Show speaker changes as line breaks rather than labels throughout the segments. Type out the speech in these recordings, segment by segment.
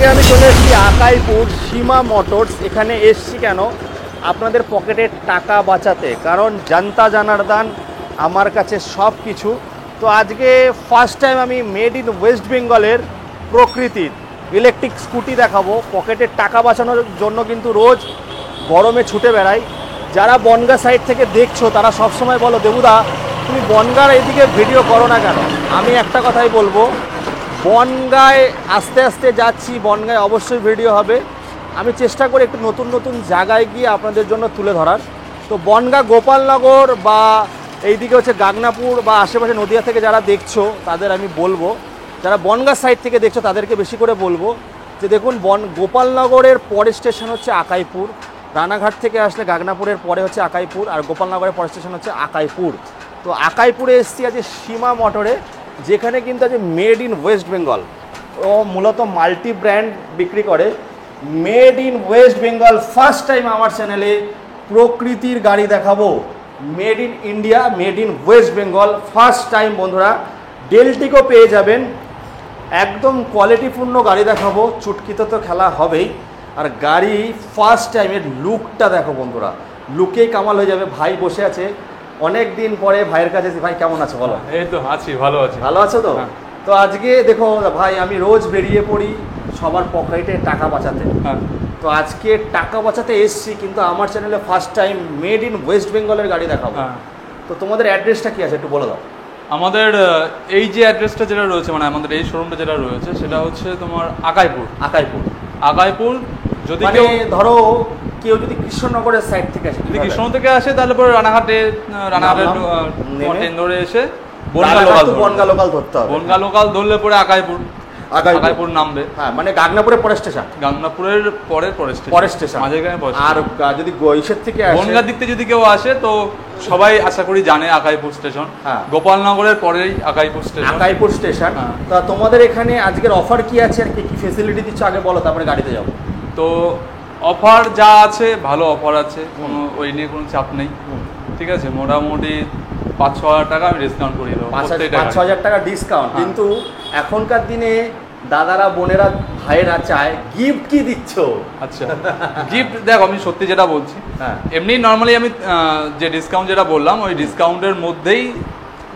আজকে আমি চলে এসেছি আকাইপুর সীমা মোটরস। এখানে এসছি কেন? আপনাদের পকেটের টাকা বাঁচাতে, কারণ জানতা জানার্দান আমার কাছে সব কিছু। তো আজকে ফার্স্ট টাইম আমি মেড ইন ওয়েস্ট বেঙ্গলের প্রকৃতির ইলেকট্রিক স্কুটি দেখাবো। পকেটের টাকা বাঁচানোর জন্য কিন্তু রোজ গরমে ছুটে বেড়াই। যারা বনগাঁ সাইড থেকে দেখছো তারা সবসময় বলো, দেবুদা তুমি বনগাঁর এইদিকে ভিডিও করো না কেন? আমি একটা কথাই বলবো, বনগাঁয় আস্তে আস্তে যাচ্ছি, বনগাঁয় অবশ্যই ভিডিও হবে। আমি চেষ্টা করি একটু নতুন নতুন জায়গায় গিয়ে আপনাদের জন্য তুলে ধরার। তো বনগাঁ, গোপালনগর বা এইদিকে হচ্ছে গাগনাপুর বা আশেপাশে নদিয়া থেকে যারা দেখছো তাদের আমি বলবো, যারা বনগাঁ সাইড থেকে দেখছো তাদেরকে বেশি করে বলবো যে দেখুন, গোপালনগরের পরের স্টেশন হচ্ছে আকাইপুর। রানাঘাট থেকে আসলে গাগনাপুরের পরে হচ্ছে আকাইপুর, আর গোপালনগরের পরের স্টেশন হচ্ছে আকাইপুর। তো আকাইপুরে এসেছি আজ সীমা মোটরে, যেখানে কিন্তু আছে মেড ইন ওয়েস্ট বেঙ্গল। ও মূলত মাল্টি ব্র্যান্ড বিক্রি করে। Made in West Bengal first time আমার চ্যানেলে প্রকৃতির গাড়ি দেখাবো। Made in India, made in West Bengal first time বন্ধুরা। ডেলটিকও পেয়ে যাবেন, একদম কোয়ালিটিপূর্ণ গাড়ি দেখাবো। চুটকিতে তো খেলা হবেই, আর গাড়ি ফার্স্ট টাইমের লুকটা দেখো বন্ধুরা, লুকেই কামাল হয়ে যাবে। ভাই বসে আছে অনেক দিন পরে, ভাইয়ের কাছে। ভাই কেমন আছো বলো?
এই তো আছি, ভালো আছি।
ভালো আছো তো? তো আজকে দেখো ভাই, আমি রোজ বেরিয়ে পড়ি সবার পকেটে টাকা বাঁচাতে। তো আজকে টাকা বাঁচাতে এসছি, কিন্তু আমার চ্যানেলে first time made in West বেঙ্গলের গাড়ি দেখাবো। তো তোমাদের অ্যাড্রেসটা কি আছে একটু বলে দাও।
আমাদের এই যে অ্যাড্রেসটা যেটা রয়েছে, মানে আমাদের এই শোরুমটা যেটা রয়েছে সেটা হচ্ছে তোমার আকাইপুর।
আকাইপুর,
আকাইপুর। যদি
মানে ধরো কেউ যদি কৃষ্ণনগরের সাইড থেকে আসে,
যদি কৃষ্ণনগর থেকে আসে তাহলে পরে রানাঘাটের ট্রেন ধরে এসে বনগাঁ
লোকাল ধরতে হবে।
বনগাঁ লোকাল ধরলে পরে আকাইপুর নামবে।
হ্যাঁ, মানে গাগনাপুরের পরের স্টেশন।
গাগনাপুরের পরের স্টেশন মাঝখানে।
আর যদি ইসের থেকে
বনগাঁ দিক থেকে যদি কেউ আসে তো সবাই আশা করি জানে আকাইপুর স্টেশন। গোপালনগরের পরেই আকাইপুর স্টেশন। তা তোমাদের এখানে আজকের অফার কি আছে আর কি কি ফেসিলিটি দিচ্ছ আগে বলো, তারপরে গাড়িতে যাবো। তো অফার যা আছে, ভালো অফার আছে, কোনো ওই নিয়ে কোনো চাপ নেই। ঠিক আছে, মোটামুটি 5-6 হাজার টাকা আমি ডিসকাউন্ট করিয়ে দেবো।
5-6 হাজার টাকা ডিসকাউন্ট। কিন্তু এখনকার দিনে দাদারা, বোনেরা, ভাইয়েরা চায় গিফট কি দিচ্ছ?
আচ্ছা, গিফট দেখো, আমি সত্যি যেটা বলছি, এমনি নর্মালি আমি যে ডিসকাউন্ট যেটা বললাম ওই ডিসকাউন্টের মধ্যেই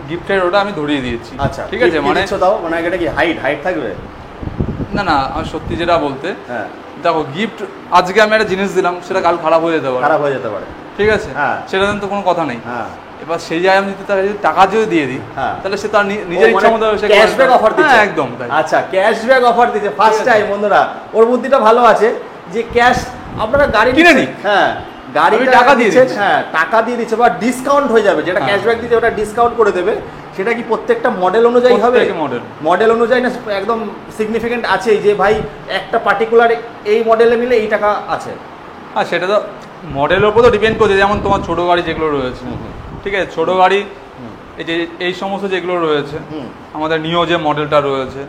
গিফটের ওটা আমি ধরিয়ে দিয়েছি।
আচ্ছা,
ঠিক আছে, মানে
দাও, মানে এটা কি হাইট থাকবে?
না, আমি সত্যি যেটা বলতে, দেখো গিফট আজকে আমি একটা জিনিস দিলাম, সেটা কাল খারাপ হয়ে যেতে পারে। ঠিক আছে, সেটা তো কোনো কথা নেই। এবার সেই জায়গায় আমি যদি তাকে টাকা যদি দিয়ে দিই, তাহলে সে তার নিজের ইচ্ছা মতো
ক্যাশব্যাক অফার দিচ্ছে।
একদম।
আচ্ছা, ক্যাশব্যাক অফার দিচ্ছে ফার্স্ট টাইম বন্ধুরা। ওর বুদ্ধিটা ভালো আছে যে ক্যাশ আপনারা গাড়ি
কিনে নিন,
গাড়ি টাকা দিয়ে দিচ্ছে। টাকা দিয়ে দিচ্ছে বা ডিসকাউন্ট হয়ে যাবে। যেটা ক্যাশব্যাক দিচ্ছে ওটা ডিসকাউন্ট করে দেবে। সেটা কি প্রত্যেকটা মডেল অনুযায়ী হবে? মডেল অনুযায়ী না, একদম সিগনিফিকেন্ট আছে যে ভাই একটা পার্টিকুলার এই মডেলে নিলে এই টাকা আছে।
সেটা তো মডেলের উপর তো ডিপেন্ড করছে। যেমন তোমার ছোট গাড়ি যেগুলো রয়েছে, ঠিক আছে, ছোট গাড়ি এই সমস্ত যেগুলো রয়েছে, আমাদের নিও যে মডেলটা রয়েছে,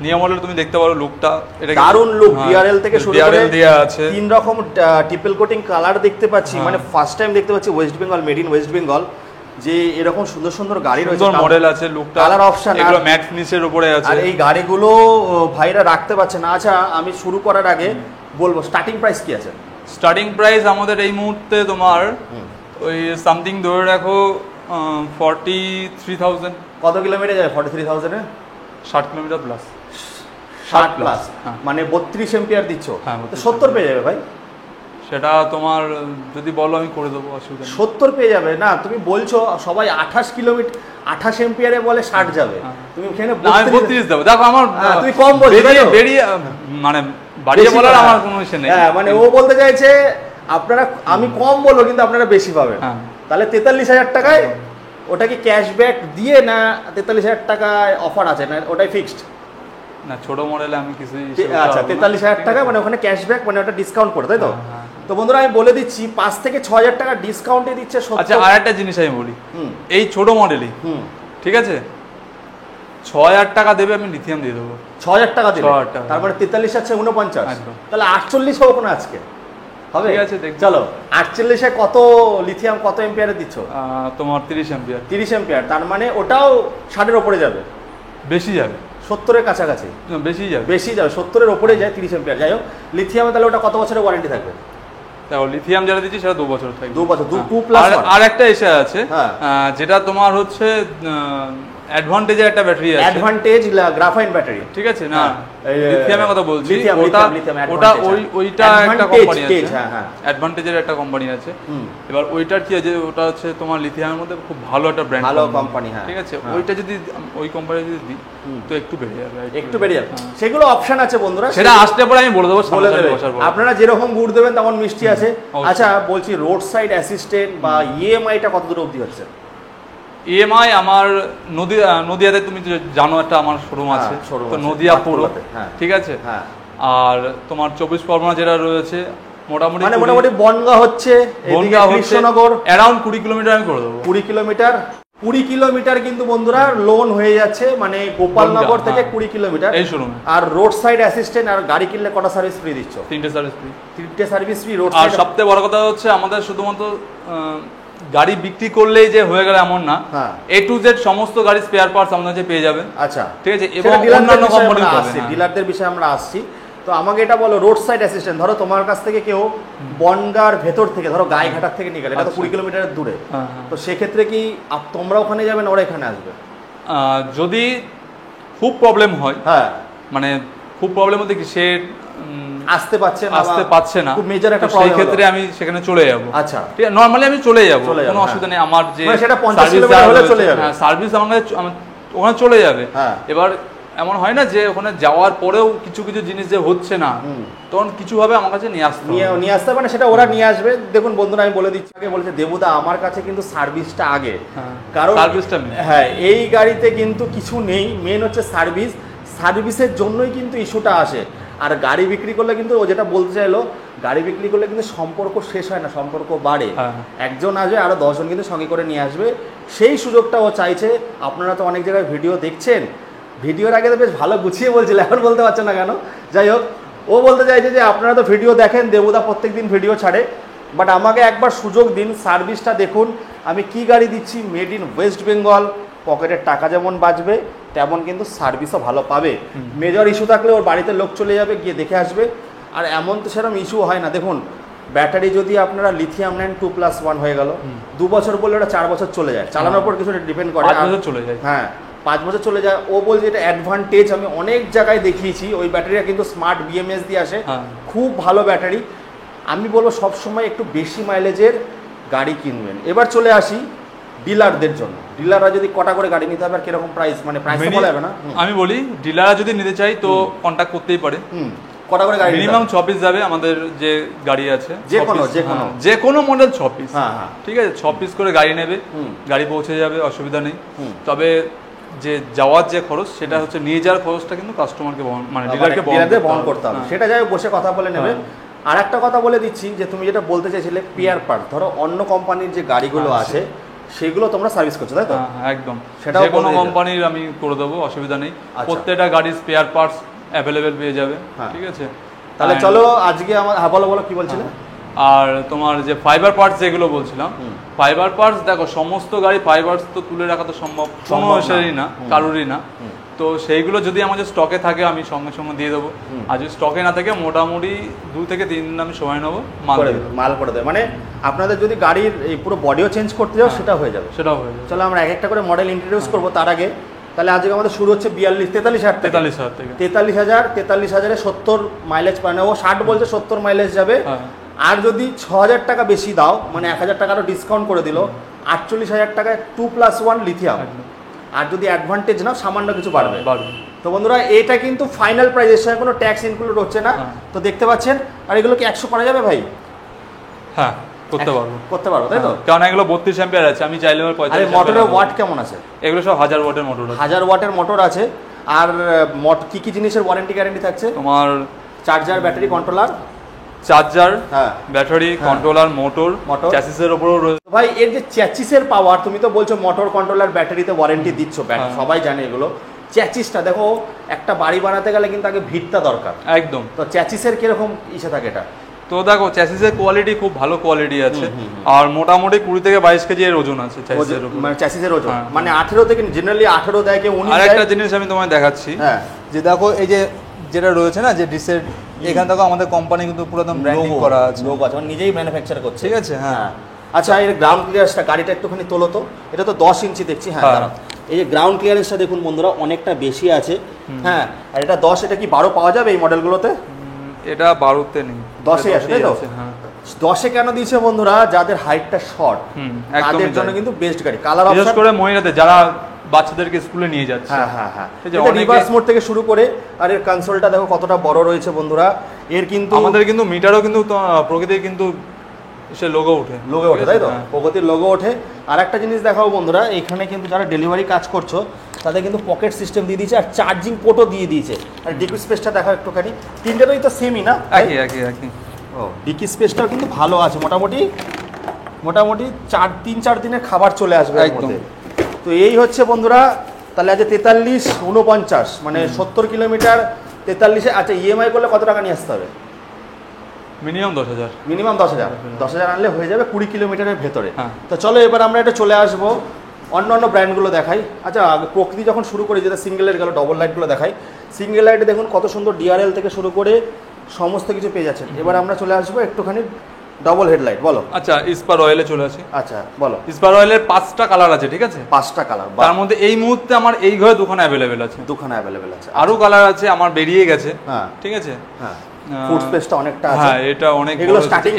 নিও মডেল তুমি দেখতে পারো লুকটা, এটা
দারুণ লুক। ডিআরএল থেকে শুরু করে
দেয়া আছে,
3 রকম ট্রিপল কোটিং কালার দেখতে পাচ্ছি। মানে ফার্স্ট টাইম দেখতে পাচ্ছি West Bengal, made in West Bengal, যে এরকম সুন্দর সুন্দর গাড়ি রয়েছে,
সুন্দর মডেল আছে, লুকটা,
কালার অপশন,
এগুলো ম্যাট ফিনিশের উপরে আছে।
আর এই গাড়িগুলো ভাইরা রাখতে পারছে না। আচ্ছা, আমি শুরু করার আগে বলবো স্টার্টিং প্রাইস কি আছে?
স্টার্টিং প্রাইস আমাদের এই মুহূর্তে তোমার ওই সামথিং ধরে রাখো 43,000।
কত কিলোমিটার যাবে 43,000-এ?
60 কিলোমিটার প্লাস।
60 প্লাস, মানে 32 এম্পিয়ার দিচ্ছ। 70 পেয়ে যাবে ভাই।
সেটা তোমার যদি বলো আমি করে দেবো, অসুবিধা নেই।
70 পেয়ে যাবে না? তুমি বলছো সবাই 28 কিলোমিটার 28 এম্পিয়ারে বলে 60 যাবে, তুমি এখানে
32 দেবো। দেখো আমার
তুমি কম বলছো,
বেরিয়ে মানে বাড়িয়ে বলার আমার কোনো ইচ্ছে নেই।
মানে ও বলতে চাইছে আপনারা, আমি কম বলবো কিন্তু আপনারা বেশি পাবেন। তাহলে 43,000 টাকায় ওটা কি ক্যাশব্যাক দিয়ে না 43,000 টাকায় অফার আছে না ওটাই ফিক্সড?
না, ছোট মডেলে আমি কিছু।
আচ্ছা, 43,000 টাকা মানে ওখানে ক্যাশব্যাক, মানে ওটা ডিসকাউন্ট করে, তাই তো? তো বন্ধুরা আমি বলে দিচ্ছি 5 থেকে 6,000 টাকা ডিসকাউন্টে দিচ্ছে।
আচ্ছা, আর একটা জিনিস আমি বলি, এই ছোট মডেলই, ঠিক আছে, 6,000 টাকা দেবে, আমি লিথিয়াম দিয়ে দেবো।
6,000 টাকা দেবে, তার মানে 43 আছে 49, তাহলে 48 হবে না আজকে? হবে, ঠিক আছে। চলো, 48-এ কত লিথিয়াম, কত এম্পিয়ারে দিচ্ছ?
তোমার 30 এম্পিয়ার।
30 এম্পিয়ার, তার মানে ওটাও 60-এর উপরে যাবে,
বেশি যাবে।
70-এর কাছাকাছি বেশি যাবে 70-এর ওপরে যায় 30 অ্যাম্পিয়ার। যাই হোক, লিথিয়ামে তাহলে ওটা কত বছরের ওয়ারেন্টি থাকবে?
দেখো লিথিয়াম যেটা দিচ্ছি সেটা 2 বছর থাকবে।
2 বছর 2+1।
আর একটা এসে আছে যেটা তোমার হচ্ছে অ্যাডভান্টেজের একটা ব্যাটারি আছে,
অ্যাডভান্টেজ গ্রাফাইন ব্যাটারি,
ঠিক আছে না? লিথিয়ামের কথা বলছি, ওটা ওইটা একটা কোম্পানি আছে, অ্যাডভান্টেজের একটা কোম্পানি আছে। এবার ওইটার কি আছে, ওটা হচ্ছে তোমার লিথিয়ামের মধ্যে খুব ভালো একটা ব্র্যান্ড, ভালো কোম্পানি, ঠিক আছে? ওইটা যদি ওই কোম্পানি যদি দিই তো একটু বেড়ে যাবে, একটু বেড়ে যাবে। সেগুলো অপশন আছে বন্ধুরা, সেটা আসলে পরে আমি বলে দেবো। আপনারা যেরকম গুড় দেবেন তেমন মিষ্টি আছে। আচ্ছা বলছি, রোড সাইড অ্যাসিস্ট্যান্ট বা ইএমআইটা কত দূর অবধি হচ্ছে? ইএমআই আমার নদিয়াতে তুমি জানো একটা আমার শোরুম আছে, তো নদিয়া পুরো, ঠিক আছে? আর তোমার 24 পরগনা যেটা রয়েছে মোটামুটি বনগাঁ হচ্ছে, কৃষ্ণনগর অ্যারাউন্ড 20 কিলোমিটার আমি করে দেবো। 20 কিলোমিটার কিন্তু বন্ধুরা লোন হয়ে যাচ্ছে, মানে গোপালনগর থেকে 20 কিলোমিটার এই শোরুমে। আর রোড সাইড অ্যাসিস্ট্যান্ট আর গাড়ি কিনলে কটা সার্ভিস ফ্রি দিচ্ছ? 3টে সার্ভিস ফ্রি রোড সাইড। আর সবথেকে বড় কথা হচ্ছে আমাদের শুধুমাত্র গাড়ি বিক্রি করলেই যে হয়ে গেল এমন না, A to Z সমস্ত গাড়ি স্পেয়ার পার্টস আমাদের কাছে পেয়ে যাবেন। আচ্ছা, ঠিক আছে। এবং অন্যান্য কোম্পানির আছে, ডিলারদের বিষয়ে আমরা আসছি। তো আমাকে এটা বলো, রোড সাইড অ্যাসিস্ট্যান্ট ধরো তোমার কাছ থেকে কেউ বনগাঁর ভেতর থেকে, ধরো গাইঘাটার থেকে নিয়ে গেলে, এটা তো 20 কিলোমিটারের দূরে, তো সেক্ষেত্রে কি তোমরা ওখানে যাবেন, ওরা এখানে আসবে? যদি খুব প্রবলেম হয়, মানে খুব প্রবলেম হতে কি সে আসতে পারছে না, খুব মেজর একটা প্রবলেম, সেই ক্ষেত্রে আমি সেখানে চলে যাব। আচ্ছা, ঠিক আছে, নরমালি আমি চলে যাব, কোনো অসুবিধা নেই। আমার যে সেটা 50 কিলোমিটার হলে চলে যাবে, সার্ভিস আমাকে ওখানে চলে যাবে। এবার এমন হয় না যে ওখানে যাওয়ার পরেও কিছু কিছু জিনিস যে হচ্ছে না, তখন কিছু ভাবে আমার কাছে নিয়ে আসতে মানে সেটা ওরা নিয়ে আসবে। দেখুন বন্ধুরা, আমি বলে দিচ্ছি, আগে বলেছে দেবুদা আমার কাছে কিন্তু সার্ভিসটা আগে, কারণ সার্ভিসটা এই গাড়িতে কিন্তু কিছু নেই, মেন হচ্ছে সার্ভিসের জন্যই কিন্তু ইস্যুটা আসে। আর গাড়ি বিক্রি করলে কিন্তু ও যেটা বলতে চাইলো, গাড়ি বিক্রি করলে কিন্তু সম্পর্ক শেষ হয় না, সম্পর্ক বাড়ে। একজন আসবে, আরো 10 জন কিন্তু সঙ্গে করে নিয়ে আসবে, সেই সুযোগটা ও চাইছে। আপনারা তো অনেক জায়গায় ভিডিও দেখছেন, ভিডিওর আগে তো বেশ ভালো গুছিয়ে বলছিল, এখন বলতে পারছেন না কেন? যাই হোক, ও বলতে চাইছে যে আপনারা তো ভিডিও দেখেন, দেবুদা প্রত্যেকদিন ভিডিও ছাড়ে, বাট আমাকে একবার সুযোগ দিন, সার্ভিসটা দেখুন আমি কি গাড়ি দিচ্ছি, মেড ইন ওয়েস্ট বেঙ্গল। পকেটের টাকা যেমন বাঁচবে তেমন কিন্তু সার্ভিসও ভালো পাবে। মেজর ইস্যু থাকলে ওর বাড়িতে লোক চলে যাবে, গিয়ে দেখে আসবে। আর এমন তো সেরকম ইস্যু হয় না। দেখুন, ব্যাটারি যদি আপনারা লিথিয়াম নেন 2+1 হয়ে গেল, 2 বছর বললে ওটা 4 বছর চলে যায়, চালানোর পর কিছু ডিপেন্ড করে, 5 বছর চলে যায়। 5 বছর চলে যায়। ও বলছে এটা অ্যাডভান্টেজ, আমি অনেক জায়গায় দেখিয়েছি। ওই ব্যাটারিটা কিন্তু স্মার্ট BMS দিয়ে আসে, খুব ভালো ব্যাটারি। আমি বলবো সবসময় একটু বেশি মাইলেজের গাড়ি কিনবেন। এবার চলে আসি ডিলারদের জন্য। ডিলাররা যদি কটা করে গাড়ি নিতে হবে আর কিরকম প্রাইস, মানে প্রাইস বলা যাবে না, আমি বলি ডিলাররা যদি নিতে চাই তো কন্ট্যাক্ট করতেই পারে। কটা করে গাড়ি? মিনিমাম 6 পিস যাবে আমাদের যে গাড়ি আছে, যে কোনো মডেল 6 পিস, ঠিক আছে? 6 পিস করে গাড়ি নেবে, গাড়ি পৌঁছে যাবে, অসুবিধা নেই। তবে যে যাওয়ার যে খরচ, সেটা হচ্ছে নিয়ে যাওয়ার খরচটা কিন্তু কাস্টমারকে মানে ডিলারকে বহন করতে হবে, সেটা যাই বসে কথা বলে নেবে। আর একটা কথা বলে দিচ্ছি, যে তুমি যেটা বলতে চাইছিলে পেয়ার পার্ট, ধরো অন্য কোম্পানির যে গাড়িগুলো আছে সেগুলো তোমরা সার্ভিস করছো, তাই তো? একদম, সেটা যে কোনো কোম্পানির আমি করে দেবো, অসুবিধা নেই। প্রত্যেকটা গাড়ির স্পেয়ার পার্টস অ্যাভেলেবেল পেয়ে যাবে, ঠিক আছে? তাহলে চলো আজকে আমার, বলো কি বলছিলে? আর তোমার যে ফাইবার পার্টস যেগুলো বলছিলাম, ফাইবার পার্টস দেখো, সমস্ত গাড়ি ফাইবারস তো তুলে রাখা তো সম্ভব না, কারোরই না। তো সেইগুলো যদি আমাদের স্টকে থাকে আমি সঙ্গে সঙ্গে দিয়ে দেবো, আর যদি স্টকে না থাকে মোটামুটি 2 থেকে 3 দিন আমি সময় নেবো, মাল করে দেবে। মানে আপনাদের যদি গাড়ির এই পুরো বডিও চেঞ্জ করতে যাও সেটা হয়ে যাবে, সেটাও হয়ে যাবে। চলো আমরা এক একটা করে মডেল ইন্ট্রোডিউস করবো। তার আগে তাহলে আজকে আমাদের শুরু হচ্ছে 43,000 থেকে 43,000 70 মাইলেজ পায় না। ও 60 বলছে, 70 মাইলেজ যাবে। আর যদি 6,000 টাকা বেশি দাও, মানে 1,000 টাকা আরও ডিসকাউন্ট করে দিল, 48,000 টাকায় 2+1 লিথিয়াম। আর যদি অ্যাডভান্টেজ নাও সামান্য কিছু বাড়বে। তো বন্ধুরা, এটা কিন্তু ফাইনাল প্রাইস, এর সঙ্গে কোনো ট্যাক্স ইনক্লুড হচ্ছে না। তো দেখতে পাচ্ছেন। আর এগুলো কি 100 করা যাবে ভাই? হ্যাঁ, করতে পারবো, তাই তো? কারণ এগুলো 32 অ্যাম্পিয়ার আছে, আমি চাইলে 45। মোটরের ওয়াট কেমন আছে? এগুলো সব 1000 ওয়াটের মোটর আছে, 1000 ওয়াটের মোটর আছে। আর কি কি জিনিসের ওয়ারেন্টি গ্যারান্টি থাকছে? তোমার charger, battery, controller, charger, battery, controller, motor, চ্যাসিসের উপরও রয়েছে। ভাই এর যে চ্যাসিসের পাওয়ার, তুমি তো বলছো মোটর, কন্ট্রোলার, ব্যাটারিতে ওয়ারেন্টি দিচ্ছ, সবাই জানে এগুলো। চ্যাসিসটা দেখো, একটা বাড়ি বানাতে গেলে কিন্তু আগে ভিতটা দরকার, একদম। তো চ্যাসিসের কিরকম ইসে থাকে? এটা তো দেখো চ্যাসিসের কোয়ালিটি খুব ভালো কোয়ালিটি আছে, আর মোটামুটি 20 থেকে 22 কেজি এর ওজন আছে চ্যাসিসের উপর,
মানে চ্যাসিসের ওজন মানে 18 থেকে জেনারেলি 18 দেয় কি 19 দেয়।
আরেকটা জিনিস আমি তোমায় দেখাচ্ছি,
হ্যাঁ
যে দেখো এই যে যেটা রয়েছে না যে ডিসের, এখান থেকে আমাদের কোম্পানি কিন্তু পুরো একদম ব্র্যান্ডিং করা আছে,
লোগো আছে, মানে নিজেই ম্যানুফ্যাকচার করছে,
ঠিক আছে। হ্যাঁ
আচ্ছা এর গ্রাউন্ড ক্লিয়ারেন্সটা গাড়িটা একটুখানি তোলো তো, এটা তো 10 ইঞ্চি দেখছি। হ্যাঁ দাঁড়াও, এই যে গ্রাউন্ড ক্লিয়ারেন্সটা দেখুন বন্ধুরা অনেকটা বেশি আছে। হ্যাঁ আর এটা 10, এটা কি 12 পাওয়া যাবে এই মডেলগুলোতে?
এটা 12তে নেই,
10 আছে তাই তো?
হ্যাঁ
10 কেন দিয়েছে বন্ধুরা? যাদের হাইটটা শর্ট তাদের জন্য কিন্তু বেস্ট গাড়ি। কালার অপশন
বিশেষ করে মহিলাদের যারা বাচ্চাদেরকে স্কুলে নিয়ে যাচ্ছে।
হ্যাঁ হ্যাঁ হ্যাঁ, এটা রিভার্স মোড থেকে শুরু করে, আর এর কনসোলটা দেখো কতটা বড় রয়েছে বন্ধুরা। এর কিন্তু
আমাদের কিন্তু মিটারও কিন্তু প্রকৃতির কিন্তু সে লোগো ওঠে,
তাই তো? প্রগতির লোগো ওঠে। আর একটা জিনিস দেখাও বন্ধুরা, এখানে কিন্তু যারা ডেলিভারি কাজ করছো তাদের কিন্তু পকেট সিস্টেম দিয়ে দিয়েছে, আর চার্জিং পোর্টও দিয়ে দিয়েছে। আর ডিকি স্পেসটা দেখাও একটুখানি, তিনটেরই তো সেমই না?
একই একই একই।
ও ডিকি স্পেসটাও কিন্তু ভালো আছে, মোটামুটি 3-4 দিনের খাবার চলে আসবে এর মধ্যে। তো এই হচ্ছে বন্ধুরা, তাহলে আজ 43-49 মানে 70 কিলোমিটার 43-এ। আচ্ছা ইএমআই করলে কত টাকা নিয়ে আসতে হবে?
মিনিমাম 10,000,
মিনিমাম 10,000 আনলে হয়ে যাবে 20 কিলোমিটারের ভেতরে। তো চলো এবার আমরা এটা চলে আসবো অন্য ব্র্যান্ডগুলো দেখাই। আচ্ছা প্রকৃতি যখন শুরু করি, যেটা সিঙ্গেলের গেল, ডবল লাইটগুলো দেখাই। সিঙ্গেল লাইটে দেখুন কত সুন্দর ডিআরএল থেকে শুরু করে সমস্ত কিছু পেয়ে যাচ্ছেন। এবার আমরা চলে আসবো একটুখানি ডবল হেডলাইট, বলো।
আচ্ছা ইস্পার অয়েলে চলে আসি।
আচ্ছা বলো।
ইস্পার অয়েলের 5টা কালার আছে, ঠিক আছে?
5টা কালার,
তার মধ্যে এই মুহূর্তে আমার এই ঘরে দুখানা অ্যাভেলেবেল আছে।
আছে,
আরো কালার আছে আমার বেরিয়ে গেছে।
হ্যাঁ
ঠিক আছে।
হ্যাঁ ফুড স্পেসটা অনেকটা আছে।
হ্যাঁ এটা অনেক
এগুলো স্টার্টিং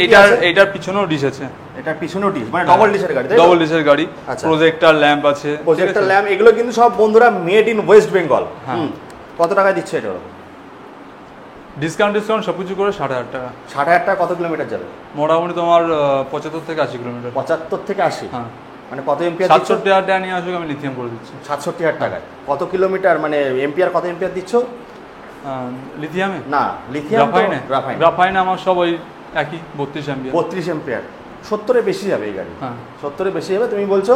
এটার পিছনেও ডিশ আছে,
এটার পিছনেও ডিশ, মানে ডবল ডিশের গাড়ি, তাই তো?
ডবল ডিশের গাড়ি, প্রজেক্টর ল্যাম্প আছে,
প্রজেক্টর ল্যাম্প, এগুলো কিন্তু সব বন্ধুরা মেড ইন ওয়েস্ট বেঙ্গল। কত টাকায় দিচ্ছে এটা?
ডিসকাউন্ট সবকিছু করে 60,000 টাকা।
60,000 টাকা কত কিলোমিটার যাবে?
মোটামুটি তোমার 75 থেকে 80 কিলোমিটার।
75 থেকে 80?
হ্যাঁ।
মানে কত এম্পিয়ার?
67,000 টাকা নিয়ে আসুক, আমি লিথিয়াম করে দিচ্ছি।
67,000 টাকায় কত কিলোমিটার, মানে এম্পিয়ার কত এম্পিয়ার দিচ্ছ?
লিথিয়ামে
না, লিথিয়াম
গ্রাফাইনে আমার সব ওই একই 32 এম্পিয়ার।
32 এম্পিয়ার 70-এ বেশি যাবে এই গাড়ি। হ্যাঁ 70-এ বেশি যাবে তুমি বলছো।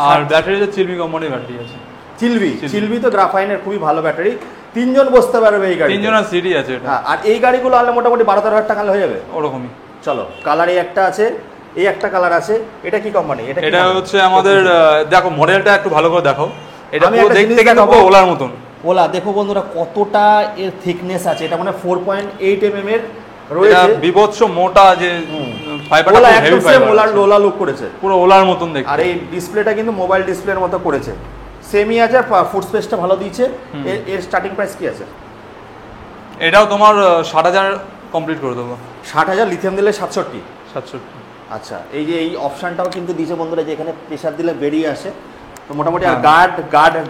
আর ব্যাটারি যে চিলবি কোম্পানির ব্যাটারি আছে।
চিলবি তো গ্রাফাইনের খুবই ভালো ব্যাটারি, 3 জন বসতে পারবে এই গাড়ি।
3 জনের সিটি আছে এটা।
হ্যাঁ আর এই গাড়িগুলো আনলে মোটামুটি 12-13 টাকা হয়ে যাবে
ওরকমই।
চলো কালার এই একটা আছে, এই একটা কালার আছে। এটা কি কোম্পানি?
এটা হচ্ছে আমাদের, দেখো মডেলটা একটু ভালো করে দেখো। এটা পুরো দেখতে কিন্তু ওলার মতন।
ওলা দেখো বন্ধুরা কতটা এর থিকনেস আছে, এটা মানে 4.8 mm এর রয়েছে।
বিভৎস মোটা যে ফাইবারটা হেভি ফাইবার,
ওলা লুক করেছে,
পুরো ওলার মতন দেখতে।
আর এই ডিসপ্লেটা কিন্তু মোবাইল ডিসপ্লের মতো করেছে, সেমি আছে। ফুড স্পেসটা ভালো দিয়েছে। এর স্টার্টিং প্রাইস কি আছে?
এটাও তোমার 60,000 কমপ্লিট করে দেবো।
60,000 লিথিয়াম দিলে 67।
আচ্ছা
এই যে এই অপশনটাও কিন্তু দিয়েছে বন্ধুরা, যে এখানে প্রেসার দিলে বেরিয়ে আসে। তো মোটামুটি আর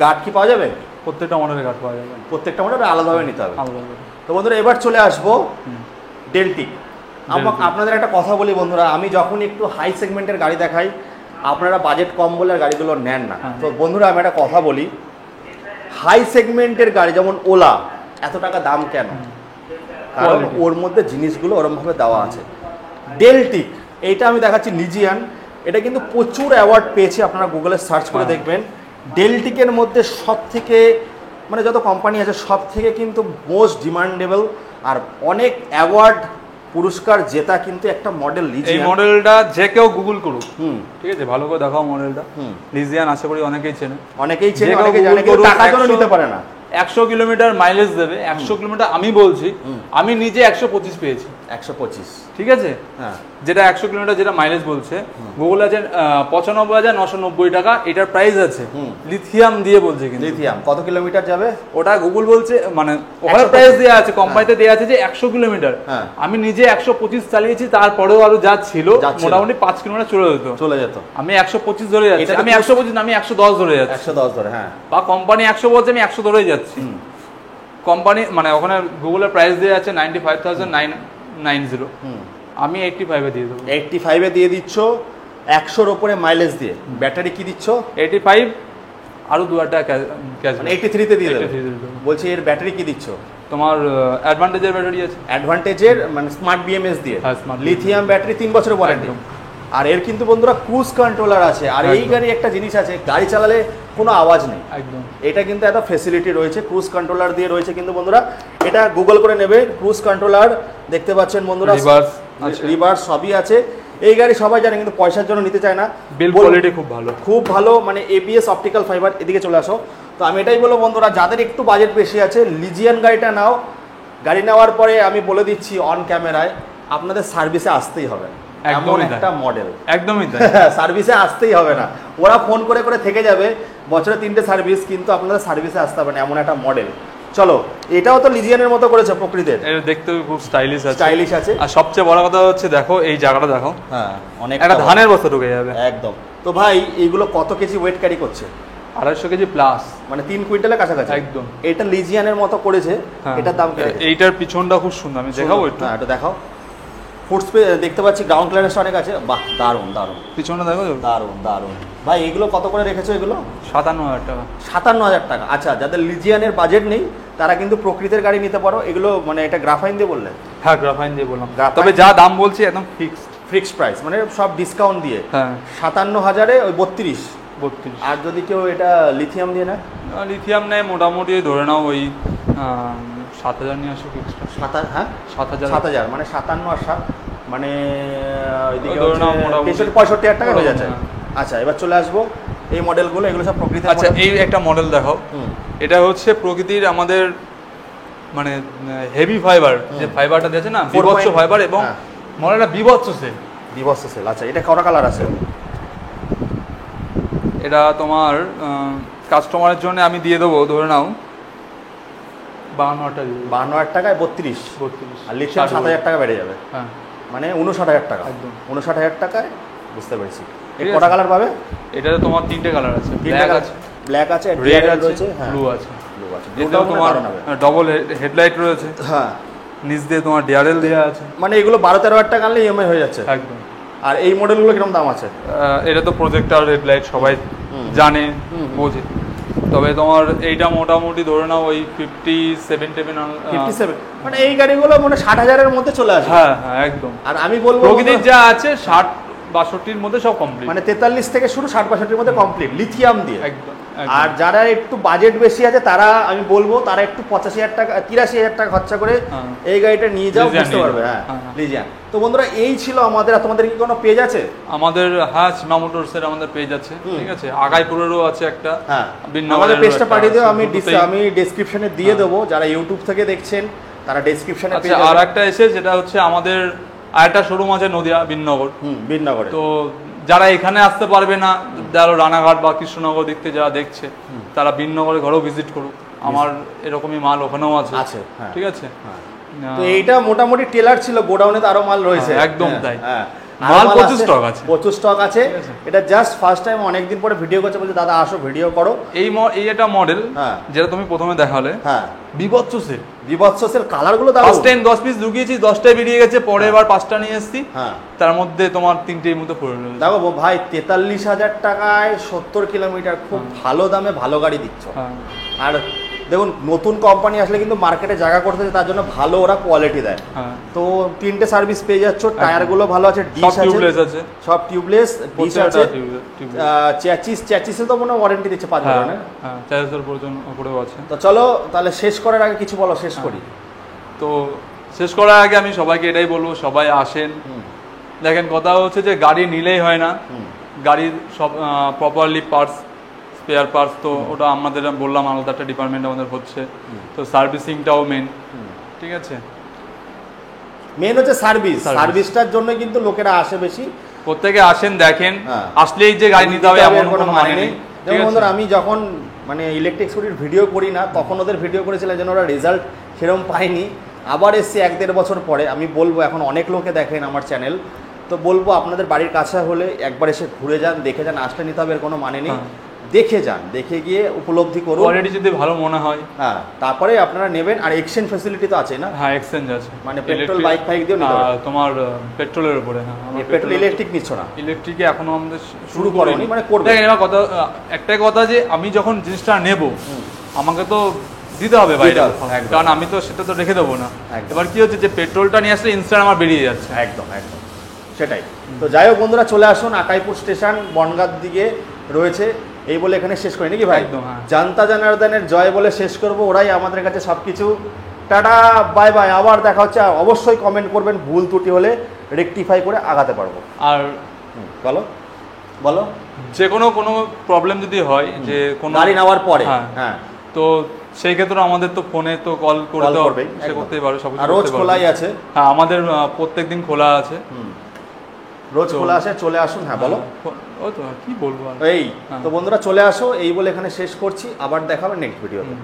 গার্ড কি পাওয়া যাবে?
প্রত্যেকটা মডেলের গার্ড পাওয়া যাবে,
প্রত্যেকটা মডেল আলাদাভাবে নিতে হবে। তো বন্ধুরা এবার চলে আসবো ডেলটিক। আপনাদের একটা কথা বলি বন্ধুরা, আমি যখন একটু হাই সেগমেন্টের গাড়ি দেখাই, আপনারা বাজেট কম বলে গাড়িগুলো নেন না। তো বন্ধুরা আমি একটা কথা বলি, হাই সেগমেন্টের গাড়ি যেমন ওলা এত টাকা দাম কেন? কারণ ওর মধ্যে জিনিসগুলো ওরমভাবে দেওয়া আছে। ডেলটিক এইটা আমি দেখাচ্ছি লিজিয়ান, এটা কিন্তু প্রচুর অ্যাওয়ার্ড পেয়েছে, আপনারা গুগলে সার্চ করে দেখবেন। ডেলটিকের মধ্যে সব থেকে, মানে যত কোম্পানি আছে সব থেকে কিন্তু মোস্ট ডিমান্ডেবল আর অনেক অ্যাওয়ার্ড পুরস্কার জেতা কিন্তু একটা মডেল লিজিয়ান।
এই মডেলটা যে কেউ গুগল করুক, ঠিক আছে, ভালো করে দেখাও মডেলটা। লিজিয়ান আশা করি অনেকেই চেনে, অনেকে জানে, কিন্তু টাকা জন্য নিতে পারে না। 100 কিলোমিটার মাইলেজ দেবে, 100 কিলোমিটার আমি বলছি, আমি নিজে 125 পেয়েছি। 125, ঠিক আছে। হ্যাঁ যেটা 100 কিলোমিটার যেটা মাইলেজ বলছে, গুগল আছে 95,990 টাকা এটার প্রাইস আছে। লিথিয়াম দিয়ে বলছে, কিন্তু লিথিয়াম কত কিলোমিটার যাবে ওটা গুগল বলছে, মানে ওখানে প্রাইস দেওয়া আছে, কোম্পানিতে দেওয়া আছে যে 100 কিলোমিটার। আমি নিজে 125 চালিয়েছি, তারপরেও আরো যা ছিল মোটামুটি 5 কিলোমিটার চলে যেত। আমি 125 ধরে যাচ্ছি, আমি 125 না, আমি 110 ধরে যাচ্ছি। 110 ধরে, হ্যাঁ। বা কোম্পানি 100 বলছে, আমি 100 ধরে যাচ্ছি। কোম্পানি মানে ওখানে গুগলের প্রাইস দেওয়া আছে 95,990, আমি 85-এ দিয়ে দেবো। 85-এ দিয়ে দিচ্ছ, 100-র উপরে মাইলেজ দিয়ে। ব্যাটারি কি দিচ্ছ? 85 আরো 2 ক্যাশ, মানে 83-তে দিয়ে দেবো। বলছি এর ব্যাটারি কি দিচ্ছ? তোমার অ্যাডভান্টেজের ব্যাটারি আছে, অ্যাডভান্টেজের মানে স্মার্ট বিএমএস দিয়ে, লিথিয়াম ব্যাটারি, 3 বছরের ওয়ারেন্টি। আর এর কিন্তু বন্ধুরা ক্রুজ কন্ট্রোলার আছে। আর এই গাড়ি একটা জিনিস আছে, গাড়ি চালালে কোনো আওয়াজ নেই, একদম। এটা কিন্তু একটা ফেসিলিটি রয়েছে, ক্রুজ কন্ট্রোলার দিয়ে রয়েছে। কিন্তু বন্ধুরা এটা গুগল করে নেবে, ক্রুজ কন্ট্রোলার দেখতে পাচ্ছেন বন্ধুরা,
রিভার্স সবই আছে। এই গাড়ি সবাই জানে কিন্তু পয়সার জন্য নিতে চায় না।
বিল্ড কোয়ালিটি খুব ভালো,
মানে ABS অপটিক্যাল ফাইবার। এদিকে চলে আসো। তো আমি এটাই বলবো বন্ধুরা, যাদের একটু বাজেট বেশি আছে লিজিয়ান গাড়িটা নাও। গাড়ি নেওয়ার পরে আমি বলে দিচ্ছি অন ক্যামেরায়, আপনাদের সার্ভিসে আসতেই হবে, এমন একটা মডেল।
একদমই তাই,
সার্ভিসে আসতেই হবে না, ওরা ফোন করে করে থেকে যাবে, বছরে 3টে সার্ভিস, কিন্তু আপনাদের সার্ভিসে আসতে হবে না, এমন একটা মডেল। চলো, এটাও তো লিজিয়ানের মতো করেছে প্রকৃতির,
এটা দেখতে খুব স্টাইলিশ আছে। আর সবচেয়ে বড় কথা হচ্ছে দেখো এই জায়গাটা দেখো,
হ্যাঁ অনেক
একটা ধানের বস্তা ঢুকে যাবে
একদম। তো ভাই এইগুলো কত কেজি ওয়েট ক্যারি করছে?
250 কেজি প্লাস,
মানে 3 কুইন্টালের কাছাকাছি
একদম।
এটা লিজিয়ানের মতো করেছে। এটার দাম
এইটার পিছনটা খুব সুন্দর, আমি দেখাবো একটু।
হ্যাঁ এটা দেখাও। ফুট স্পেস দেখতে পাচ্ছি, গ্রাউন্ড ক্লিয়ারেন্স অনেক আছে। বাহ, দারুণ দারুণ,
পিছনটা দেখো,
দারুণ দারুণ। ভাই এগুলো কত করে রেখেছো? এগুলো
57,000 টাকা।
57,000 টাকা। আচ্ছা, যাদের লিজিয়ানের বাজেট নেই তারা কিন্তু প্রকৃতির গাড়ি নিতে পারো। এগুলো মানে এটা গ্রাফাইন দিয়ে বললে?
হ্যাঁ গ্রাফাইন দিয়ে বললাম, তবে যা দাম বলছি একদম
ফিক্সড প্রাইস, মানে সব ডিসকাউন্ট দিয়ে।
হ্যাঁ
57,000-এ ওই 32। আর যদি কেউ এটা লিথিয়াম দিয়ে না?
লিথিয়াম নেয় মোটামুটি ধরে নাও ওই 7,000 নিয়ে আসো ফিক্সড।
7,000? হ্যাঁ
7,000
মানে 57 আর 7 মানে ওইদিকে
ধরে নাও মোটামুটি
65,000 টাকা হয়ে যাচ্ছে। আচ্ছা, এবার চলে আসবো এই মডেলগুলো, এগুলো সব প্রকৃতির।
আচ্ছা, এই একটা মডেল দেখো, এটা হচ্ছে প্রকৃতির আমাদের মানে হেভি ফাইবার, যে ফাইবারটা দিয়েছে না, বিভৎস ফাইবার, এবং মডেলটা বিভৎস সেল।
আচ্ছা, এটা কটা কালার আছে?
এটা তোমার কাস্টমারের জন্য আমি দিয়ে দেবো ধরে নাও
52,000 টাকায় 32। আর লিথিয়াম 7,000 টাকা বেড়ে যাবে।
হ্যাঁ,
মানে 59,000 টাকা।
একদম
59,000 টাকায়, বুঝতে পেরেছি। এই কটা কালার পাবে?
এটাতে তোমার 3টে কালার আছে,
ব্ল্যাক আছে,
রেড আছে,
ব্লু
আছে। এটাও তোমার ডবল হেডলাইট রয়েছে।
হ্যাঁ,
নিচ দিয়ে তোমার ডিআরএল দেওয়া আছে।
মানে এগুলো 12-13,000 টাকা আনলে ইএমআই হয়ে যাচ্ছে
একদম।
আর এই মডেলগুলো কিরকম দাম আছে?
এটা তো প্রজেক্টর হেডলাইট সবাই জানে বোঝে, তবে তোমার এইটা মোটামুটি ধরে নাও ওই 57
মানে এই গাড়িগুলো মানে 60,000-এর মধ্যে চলে আসে।
হ্যাঁ হ্যাঁ একদম।
আর আমি বলবো
প্রকৃতির যা আছে 60-62-র মধ্যে সব কমপ্লিট,
মানে 43 থেকে শুরু, 60-62-র মধ্যে কমপ্লিট লিথিয়াম দিয়ে।
একদম।
আর যারা একটু বাজেট বেশি আছে তারা আমি বলবো তারা একটু 85,000 টাকা 83,000 টাকা খরচা করে এই গাড়িটা নিয়ে যাও, বুঝতে পারবে। হ্যাঁ লিজিয়ান। তো বন্ধুরা এই ছিল আমাদের। তোমাদের কি কোনো পেজ আছে?
আমাদের হ্যাঁ সীমা মোটরসের আমাদের পেজ আছে, ঠিক আছে। আগাইপুরেরও আছে একটা।
হ্যাঁ, আমাদের পেজটা পাঠিয়ে দিও, আমি ডেসক্রিপশনে দিয়ে দেবো। যারা ইউটিউব থেকে দেখছেন তারা ডেসক্রিপশনে পেজ।
আর একটা এসে যেটা হচ্ছে আমাদের আরেকটা শোরুম আছে নদিয়া বিননগর।
বিননগরে।
তো যারা এখানে আসতে পারবে না, যারা রানাঘাট বা কৃষ্ণনগর দেখতে যারা দেখছে, তারা বিননগরে ঘরেও ভিজিট করুক। আমার এরকমই মাল ওখানেও আছে, ঠিক আছে।
তো এইটা মোটামুটি টেলার ছিল, গোডাউনে তো আরো মাল রয়েছে।
একদম তাই,
মাল প্রচুর স্টক আছে। এটা জাস্ট ফার্স্ট টাইম অনেকদিন পরে ভিডিও করছে, বলছে দাদা আসো ভিডিও করো।
এই একটা মডেল যেটা তুমি প্রথমে দেখালে,
হ্যাঁ
বিভৎস সেল,
কালারগুলো দাও।
ফার্স্ট টাইম 10 পিস ঢুকিয়েছি, 10টাই বেরিয়ে গেছে, পরে এবার 5টা নিয়ে এসেছি। তার মধ্যে তোমার 3টের মধ্যে পড়ে রয়েছে।
দেখো ভাই 43,000 টাকায় 70 কিলোমিটার খুব ভালো দামে ভালো গাড়ি দিচ্ছ। আর দেখুন নতুন কোম্পানি আসলে কিন্তু মার্কেটে জায়গা করতে তার জন্য ভালো ওরা কোয়ালিটি দেয়। তো 3টে সার্ভিস পেয়ে যাচ্ছ, টায়ারগুলো ভালো আছে, ডিশ আছে, সব টিউবলেস, ডিশ আছে, চ্যাচিসে তো মনে ওয়ারেন্টি দিচ্ছে 5 বছরের।
হ্যাঁ, চ্যাচিসের উপরেও আছে।
তো চলো তাহলে শেষ করার আগে কিছু বলো, শেষ করি।
তো শেষ করার আগে আমি সবাইকে এটাই বলবো, সবাই আসেন। দেখেন কথা হচ্ছে যে গাড়ি নিলেই হয় না, গাড়ির সব প্রপারলি স্পেয়ার পার্টস, তো ওটা আমাদের বললাম আলাদা একটা ডিপার্টমেন্ট আমাদের হচ্ছে। তো সার্ভিসিংটাও মেন, ঠিক আছে।
মেন হচ্ছে সার্ভিসটার জন্য কিন্তু লোকেরা আসে বেশি।
প্রত্যেকে আসেন, দেখেন, আসলেই যে গাড়ি নিতে হবে এমন কোনো মানে নেই।
যেমন বন্ধুরা আমি যখন মানে ইলেকট্রিক স্কুটির ভিডিও করি না, তখন ওদের ভিডিও করেছিলাম যেন ওরা রেজাল্ট সেরকম পায়নি। আবার এসছি 1-1.5 বছর পরে। আমি বলবো এখন অনেক লোকে দেখেন আমার চ্যানেল, তো বলবো আপনাদের বাড়ির কাছে হলে একবার এসে ঘুরে যান, দেখে যান। আসলে নিতে হবে এর কোনো মানে নেই, দেখে যান, দেখে গিয়ে উপলব্ধি করুন,
কোয়ালিটি যদি ভালো মনে হয়।
হ্যাঁ, তারপরে আপনারা নেবেন। আর এক্সচেঞ্জ ফ্যাসিলিটি তো আছে না?
হ্যাঁ, এক্সচেঞ্জ আছে,
মানে পেট্রোল বাইক দিও নিতে হবে
তোমার পেট্রোলের উপরে। হ্যাঁ,
পেট্রোল ইলেকট্রিক নিচ্ছ না?
ইলেকট্রিকে এখনো আমাদের
শুরু করেনি, মানে করবে।
দেখেন এবার কথা, একটাই কথা যে আমি যখন জিনিসটা নেব আমাকে তো দিতে হবে বাইরে, কারণ আমি তো সেটা তো রেখে দেবো না। এবার কি হচ্ছে যে পেট্রোলটা নিয়ে আসলে ইনস্ট্যান্ট আমার বেরিয়ে যাচ্ছে।
একদম সেটাই। তো যাই হোক বন্ধুরা, চলে আসুন, আকাইপুর স্টেশন বনগাঁর দিকে রয়েছে। এই বলে এখানে শেষ করি নাকি ভাই?
একদম।
জানতা জানার্দনের জয় বলে শেষ করব। ওরাই আমাদের কাছে সবকিছু। টাটা বাই বাই, আবার দেখা হচ্ছে। অবশ্যই কমেন্ট করবেন, ভুল ত্রুটি হলে রেকটিফাই করে আগাতে পারবো।
আর
বলো বলো,
যে কোনো প্রবলেম যদি হয়, যে কোনো
গাড়ি নেওয়ার পরে, হ্যাঁ,
তো সেই ক্ষেত্রে আমাদের তো ফোনে তো কল করতে হবে, সে করতেই পারো, সব কিছু
রোজ খোলাই আছে।
হ্যাঁ, আমাদের প্রত্যেকদিন খোলা আছে,
রোজ খোলা আছে, চলে আসুন। হ্যাঁ বলো।
ও তো কি বলবো,
এই তো বন্ধুরা চলে আসো, এই বলে এখানে শেষ করছি, আবার দেখা হবে নেক্সট ভিডিওতে।